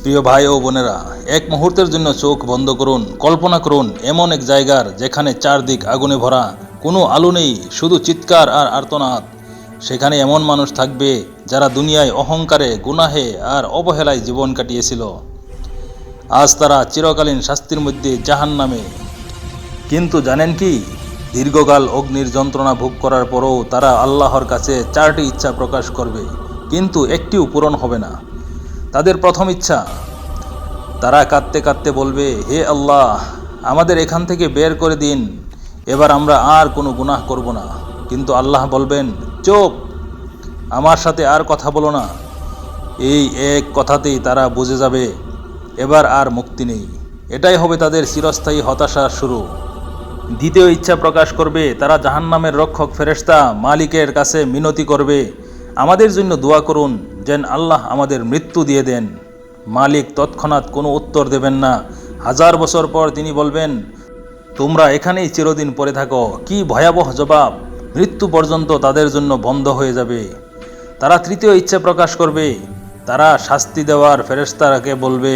প্রিয় ভাই ও বোনেরা, এক মুহূর্তের জন্য চোখ বন্ধ করুন। কল্পনা করুন এমন এক জায়গার যেখানে চারদিক আগুনে ভরা, কোনো আলো নেই, শুধু চিৎকার আর আর্তনাদ। সেখানে এমন মানুষ থাকবে যারা দুনিয়ায় অহংকারে, গুনাহে আর অবহেলায় জীবন কাটিয়েছিল। আজ তারা চিরকালীন শাস্তির মধ্যে জাহান্নামে। কিন্তু জানেন কি, দীর্ঘকাল অগ্নির যন্ত্রণা ভোগ করার পরও তারা আল্লাহর কাছে চারটি ইচ্ছা প্রকাশ করবে, কিন্তু একটিও পূরণ হবে না। তাদের প্রথম ইচ্ছা, তারা কাঁদতে কাঁদতে বলবে, হে আল্লাহ, আমাদের এখান থেকে বের করে দিন, এবার আমরা আর কোনো গুনাহ করব না। কিন্তু আল্লাহ বলবেন, চুপ, আমার সাথে আর কথা বলো না। এই এক কথাতেই তারা বুঝে যাবে এবার আর মুক্তি নেই। এটাই হবে তাদের চিরস্থায়ী হতাশার শুরু। দ্বিতীয় ইচ্ছা প্রকাশ করবে, তারা জাহান্নামের রক্ষক ফেরেশতা মালিকের কাছে মিনতি করবে, আমাদের জন্য দোয়া করুন যেন আল্লাহ আমাদের মৃত্যু দিয়ে দেন। মালিক তৎক্ষণাৎ কোনো উত্তর দেবেন না। 1000 বছর পর তিনি বলবেন, তোমরা এখানেই চিরদিন পড়ে থাকো। কি ভয়াবহ জবাব! মৃত্যু পর্যন্ত তাদের জন্য বন্ধ হয়ে যাবে। তারা তৃতীয় ইচ্ছা প্রকাশ করবে, তারা শাস্তি দেওয়ার ফেরেশতাকে বলবে,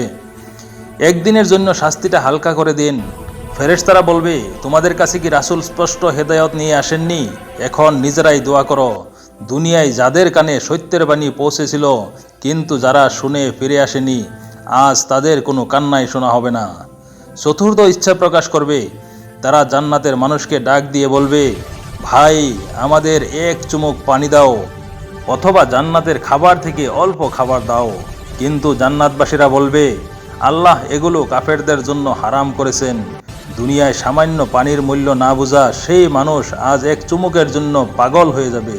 একদিনের জন্য শাস্তিটা হালকা করে দিন। ফেরেশতারা বলবে, তোমাদের কাছে কি রাসূল স্পষ্ট হেদায়েত নিয়ে আসেননি? এখন নিজেরাই দোয়া করো। দুনিয়ায় যাদের কানে সত্যের বাণী পৌঁছেছিল কিন্তু যারা শুনে ফিরে আসেনি, আজ তাদের কোনো কান্নাই শোনা হবে না। চতুর্থ ইচ্ছা প্রকাশ করবে, তারা জান্নাতের মানুষকে ডাক দিয়ে বলবে, ভাই, আমাদের এক চুমুক পানি দাও, অথবা জান্নাতের খাবার থেকে অল্প খাবার দাও। কিন্তু জান্নাতবাসীরা বলবে, আল্লাহ এগুলো কাফেরদের জন্য হারাম করেছেন। দুনিয়ায় সামান্য পানির মূল্য না বোঝা সেই মানুষ আজ এক চুমুকের জন্য পাগল হয়ে যাবে।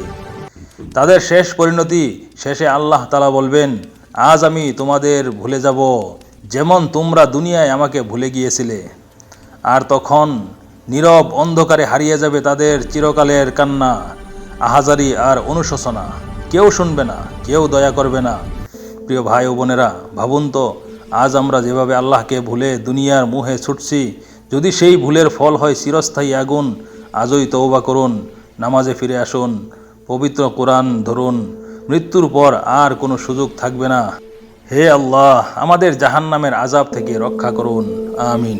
তাদের শেষ পরিণতি, শেষে আল্লাহ তাআলা বলবেন, আজ আমি তোমাদের ভুলে যাব যেমন তোমরা দুনিয়ায় আমাকে ভুলে গিয়েছিলে। আর তখন নীরব অন্ধকারে হারিয়ে যাবে তাদের চিরকালের কান্না, আহাজারি আর অনুশোচনা। কেউ শুনবে না, কেউ দয়া করবে না। প্রিয় ভাই ও বোনেরা, ভাবুন তো, আজ আমরা যেভাবে আল্লাহকে ভুলে দুনিয়ার মুহে ছুটছি, যদি সেই ভুলের ফল হয় চিরস্থায়ী আগুন, আজই তওবা করুন, নামাজে ফিরে আসুন, পবিত্র কোরআন ধরুন। মৃত্যুর পর আর কোনো সুযোগ থাকবে না। হে আল্লাহ, আমাদের জাহান্নামের আযাব থেকে রক্ষা করুন। আমিন।